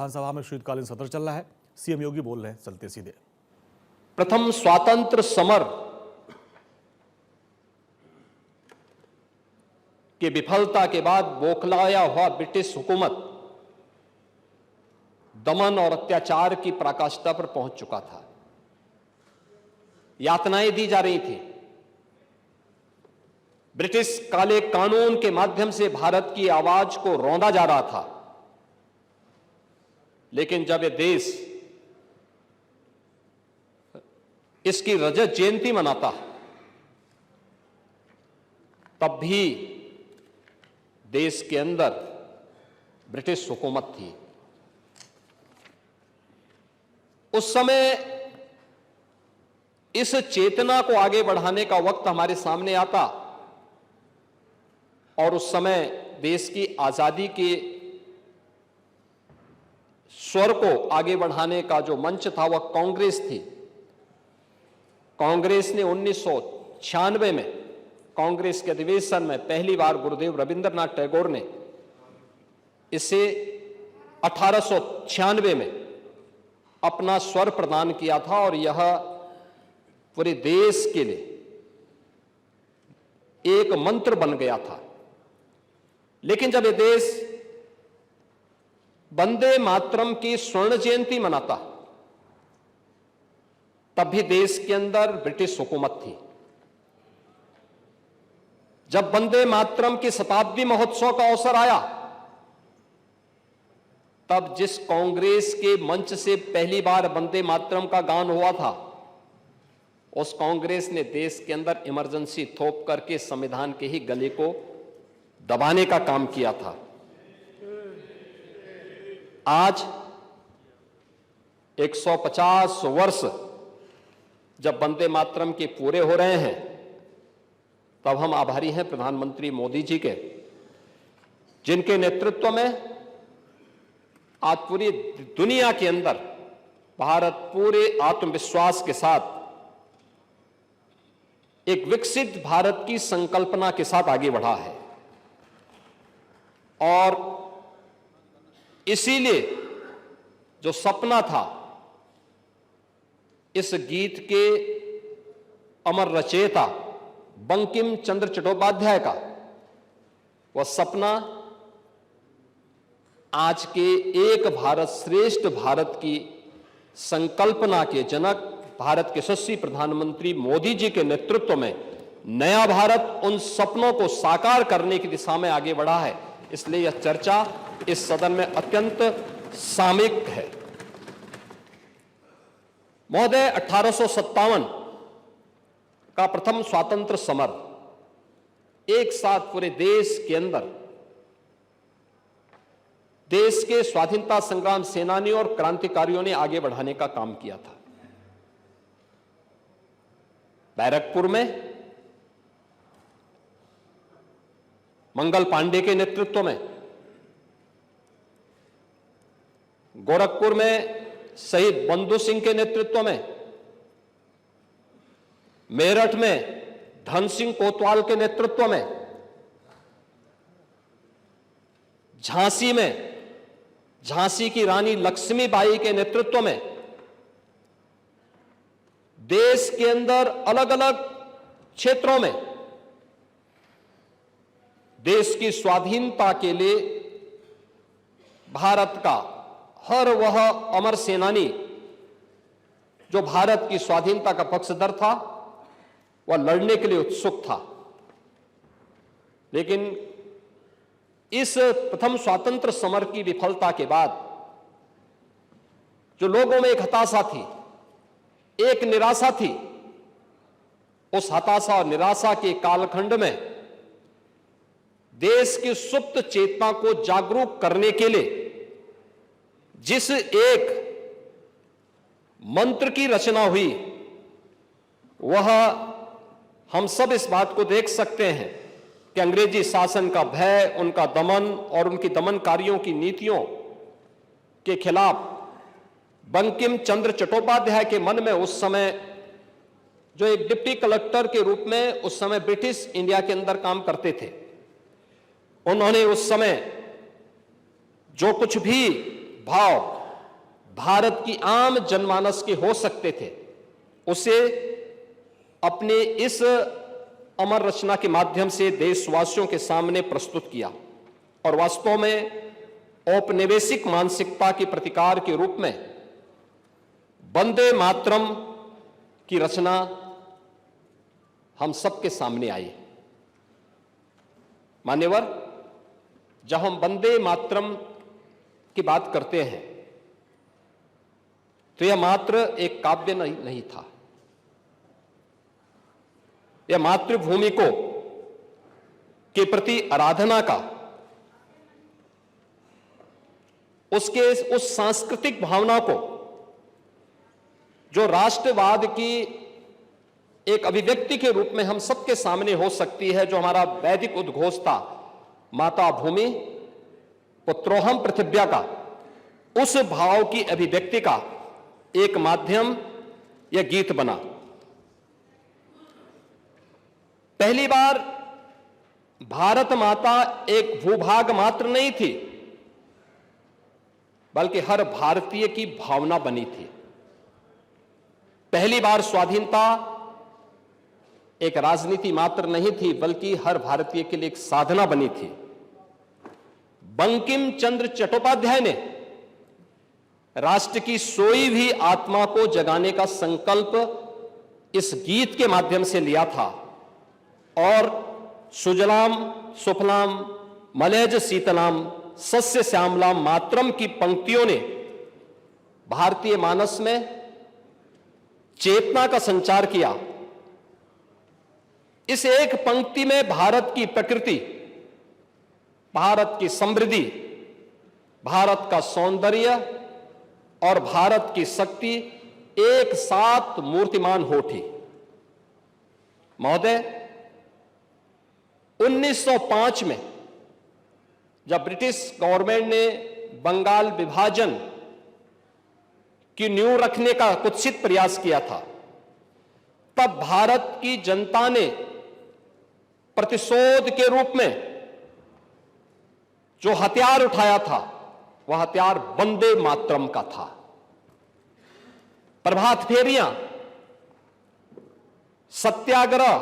विधानसभा में शीतकालीन सत्र चल रहा है। सीएम योगी बोल रहे हैं, चलते सीधे। प्रथम स्वातंत्र समर की विफलता के बाद बौखलाया हुआ ब्रिटिश हुकूमत दमन और अत्याचार की पराकाष्ठा पर पहुंच चुका था। यातनाएं दी जा रही थी। ब्रिटिश काले कानून के माध्यम से भारत की आवाज को रौंदा जा रहा था। लेकिन जब यह देश इसकी रजत जयंती मनाता, तब भी देश के अंदर ब्रिटिश हुकूमत थी। उस समय इस चेतना को आगे बढ़ाने का वक्त हमारे सामने आता और उस समय देश की आजादी के स्वर को आगे बढ़ाने का जो मंच था वह कांग्रेस थी। कांग्रेस ने 1996 में कांग्रेस के अधिवेशन में पहली बार गुरुदेव रविंद्रनाथ टैगोर ने इसे 1896 में अपना स्वर प्रदान किया था और यह पूरे देश के लिए एक मंत्र बन गया था। लेकिन जब यह देश वंदे मातरम की स्वर्ण जयंती मनाता, तब भी देश के अंदर ब्रिटिश हुकूमत थी। जब वंदे मातरम की शताब्दी महोत्सव का अवसर आया, तब जिस कांग्रेस के मंच से पहली बार वंदे मातरम का गान हुआ था, उस कांग्रेस ने देश के अंदर इमरजेंसी थोप करके संविधान के ही गले को दबाने का काम किया था। आज 150 वर्ष जब वंदे मातरम के पूरे हो रहे हैं, तब हम आभारी हैं प्रधानमंत्री मोदी जी के, जिनके नेतृत्व में आज पूरी दुनिया के अंदर भारत पूरे आत्मविश्वास के साथ एक विकसित भारत की संकल्पना के साथ आगे बढ़ा है। और इसीलिए जो सपना था इस गीत के अमर रचयिता बंकिम चंद्र चट्टोपाध्याय का, वह सपना आज के एक भारत श्रेष्ठ भारत की संकल्पना के जनक भारत के यशस्वी प्रधानमंत्री मोदी जी के नेतृत्व में नया भारत उन सपनों को साकार करने की दिशा में आगे बढ़ा है। इसलिए यह चर्चा इस सदन में अत्यंत सामयिक है। महोदय, 1857 का प्रथम स्वातंत्र समर एक साथ पूरे देश के अंदर देश के स्वाधीनता संग्राम सेनानियों और क्रांतिकारियों ने आगे बढ़ाने का काम किया था। बैरकपुर में मंगल पांडे के नेतृत्व में, गोरखपुर में शहीद बंधु सिंह के नेतृत्व में, मेरठ में धन सिंह कोतवाल के नेतृत्व में, झांसी में झांसी की रानी लक्ष्मीबाई के नेतृत्व में देश के अंदर अलग अलग क्षेत्रों में देश की स्वाधीनता के लिए भारत का हर वह अमर सेनानी जो भारत की स्वाधीनता का पक्षधर था, वह लड़ने के लिए उत्सुक था। लेकिन इस प्रथम स्वातंत्र समर की विफलता के बाद जो लोगों में एक हताशा थी, एक निराशा थी, उस हताशा और निराशा के कालखंड में देश की सुप्त चेतना को जागरूक करने के लिए जिस एक मंत्र की रचना हुई, वह हम सब इस बात को देख सकते हैं कि अंग्रेजी शासन का भय, उनका दमन और उनकी दमनकारियों की नीतियों के खिलाफ बंकिम चंद्र चट्टोपाध्याय के मन में उस समय, जो एक डिप्टी कलेक्टर के रूप में उस समय ब्रिटिश इंडिया के अंदर काम करते थे, उन्होंने उस समय जो कुछ भी भाव भारत की आम जनमानस के हो सकते थे, उसे अपने इस अमर रचना के माध्यम से देशवासियों के सामने प्रस्तुत किया और वास्तव में औपनिवेशिक मानसिकता के प्रतिकार के रूप में वंदे मातरम की रचना हम सबके सामने आई। मान्यवर, जब हम वंदे मातरम की बात करते हैं तो यह मात्र एक काव्य नहीं था। यह मातृभूमि को के प्रति आराधना का, उसके उस सांस्कृतिक भावना को जो राष्ट्रवाद की एक अभिव्यक्ति के रूप में हम सबके सामने हो सकती है, जो हमारा वैदिक उद्घोष था, माता भूमि पुत्रोहम पृथिव्या का, उस भाव की अभिव्यक्ति का एक माध्यम यह गीत बना। पहली बार भारत माता एक भूभाग मात्र नहीं थी, बल्कि हर भारतीय की भावना बनी थी। पहली बार स्वाधीनता एक राजनीति मात्र नहीं थी, बल्कि हर भारतीय के लिए एक साधना बनी थी। बंकिम चंद्र चट्टोपाध्याय ने राष्ट्र की सोई हुई आत्मा को जगाने का संकल्प इस गीत के माध्यम से लिया था और सुजलाम सुफलाम मलयज शीतलाम सस्य श्यामलाम मातरम की पंक्तियों ने भारतीय मानस में चेतना का संचार किया। इस एक पंक्ति में भारत की प्रकृति, भारत की समृद्धि, भारत का सौंदर्य और भारत की शक्ति एक साथ मूर्तिमान हो उठी। महोदय, 1905 में जब ब्रिटिश गवर्नमेंट ने बंगाल विभाजन की नींव रखने का कुत्सित प्रयास किया था, तब भारत की जनता ने प्रतिशोध के रूप में जो हथियार उठाया था, वह हथियार वंदे मातरम का था। प्रभात फेरियां, सत्याग्रह,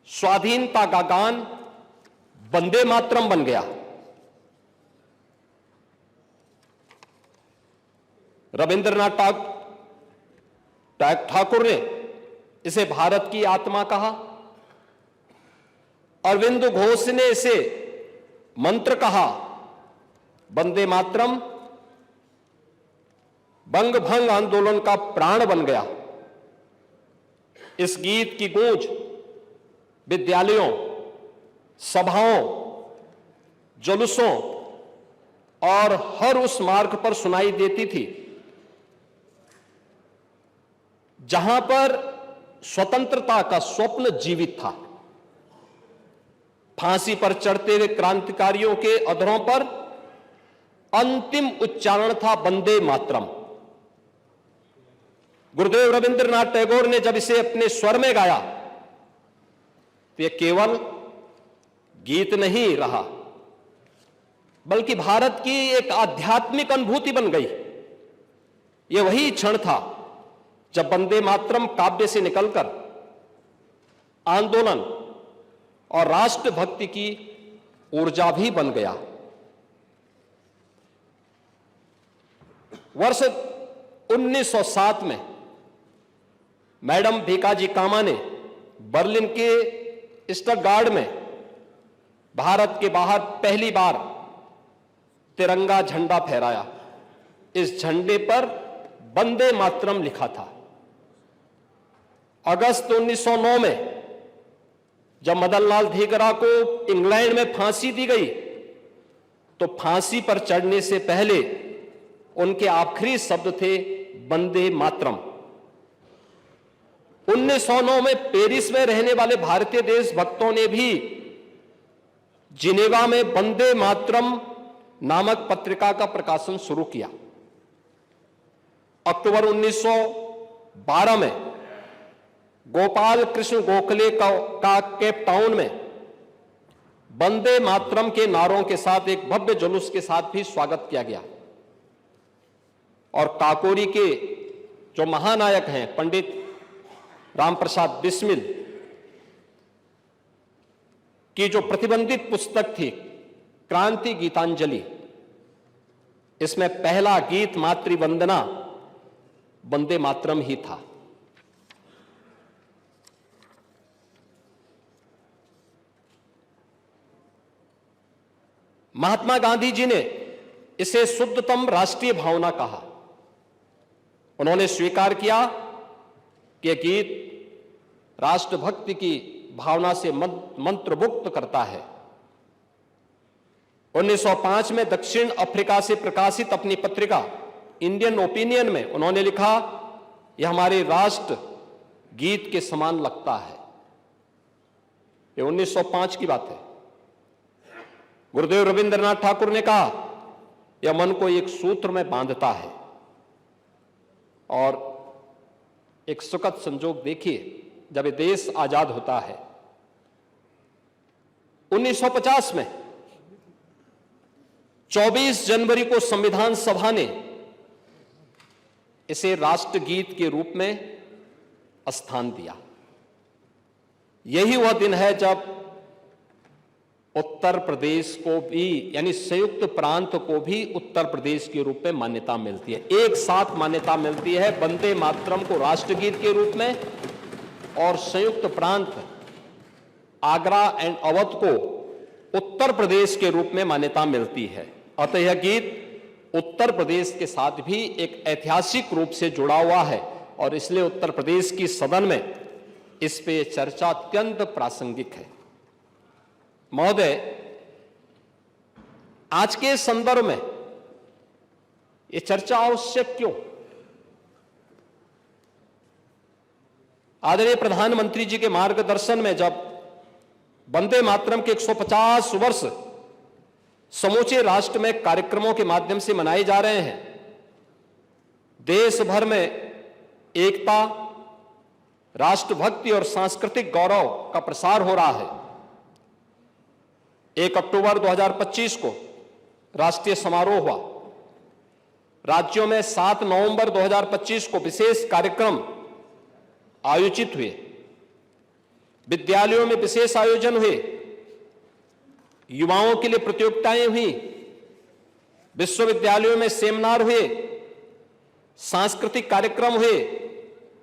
स्वाधीनता का गान वंदे मातरम बन गया। रविंद्रनाथ ठाकुर ने इसे भारत की आत्मा कहा, अरविंद घोष ने इसे मंत्र कहा। वंदे मातरम बंग भंग आंदोलन का प्राण बन गया। इस गीत की गूंज विद्यालयों, सभाओं, जुलूसों और हर उस मार्ग पर सुनाई देती थी जहां पर स्वतंत्रता का स्वप्न जीवित था। फांसी पर चढ़ते हुए क्रांतिकारियों के अधरों पर अंतिम उच्चारण था वंदे मातरम। गुरुदेव रविंद्रनाथ टैगोर ने जब इसे अपने स्वर में गाया तो यह केवल गीत नहीं रहा, बल्कि भारत की एक आध्यात्मिक अनुभूति बन गई। यह वही क्षण था जब वंदे मातरम काव्य से निकलकर आंदोलन और राष्ट्रभक्ति की ऊर्जा भी बन गया। वर्ष 1907 में मैडम भीकाजी कामा ने बर्लिन के स्टटगार्ड में भारत के बाहर पहली बार तिरंगा झंडा फहराया। इस झंडे पर वंदे मातरम लिखा था। अगस्त 1909 में जब मदन लाल धीगरा को इंग्लैंड में फांसी दी गई, तो फांसी पर चढ़ने से पहले उनके आखिरी शब्द थे वंदे मातरम। 1909 में पेरिस में रहने वाले भारतीय देशभक्तों ने भी जिनेवा में वंदे मातरम नामक पत्रिका का प्रकाशन शुरू किया। अक्टूबर 1912 में गोपाल कृष्ण गोखले का केप टाउन में वंदे मातरम के नारों के साथ एक भव्य जुलूस के साथ भी स्वागत किया गया। और काकोरी के जो महानायक हैं पंडित रामप्रसाद बिस्मिल की जो प्रतिबंधित पुस्तक थी क्रांति गीतांजलि, इसमें पहला गीत मातृवंदना वंदे मातरम ही था। महात्मा गांधी जी ने इसे शुद्धतम राष्ट्रीय भावना कहा। उन्होंने स्वीकार किया कि यह गीत राष्ट्रभक्ति की भावना से मंत्रमुग्ध करता है। 1905 में दक्षिण अफ्रीका से प्रकाशित अपनी पत्रिका इंडियन ओपिनियन में उन्होंने लिखा, यह हमारे राष्ट्र गीत के समान लगता है। यह 1905 की बात है। गुरुदेव रविंद्रनाथ ठाकुर ने कहा, यह मन को एक सूत्र में बांधता है। और एक सुखद संजोग देखिए, जब ये देश आजाद होता है 1950 में 24 जनवरी को संविधान सभा ने इसे राष्ट्रगीत के रूप में स्थान दिया। यही वह दिन है जब उत्तर प्रदेश को भी, यानी संयुक्त प्रांत को भी उत्तर प्रदेश के रूप में मान्यता मिलती है। एक साथ मान्यता मिलती है वंदे मातरम को राष्ट्रगीत के रूप में और संयुक्त प्रांत आगरा एंड अवध को उत्तर प्रदेश के रूप में मान्यता मिलती है। अतः यह गीत उत्तर प्रदेश के साथ भी एक ऐतिहासिक रूप से जुड़ा हुआ है और इसलिए उत्तर प्रदेश की सदन में इस पे चर्चा अत्यंत प्रासंगिक है। महोदय, आज के संदर्भ में यह चर्चा आवश्यक क्यों? आदरणीय प्रधानमंत्री जी के मार्गदर्शन में जब वंदे मातरम के 150 वर्ष समूचे राष्ट्र में कार्यक्रमों के माध्यम से मनाए जा रहे हैं, देश भर में एकता, राष्ट्रभक्ति और सांस्कृतिक गौरव का प्रसार हो रहा है। 1 अक्टूबर 2025 को राष्ट्रीय समारोह हुआ। राज्यों में 7 नवंबर 2025 को विशेष कार्यक्रम आयोजित हुए। विद्यालयों में विशेष आयोजन हुए। युवाओं के लिए प्रतियोगिताएं हुई। विश्वविद्यालयों में सेमिनार हुए, सांस्कृतिक कार्यक्रम हुए।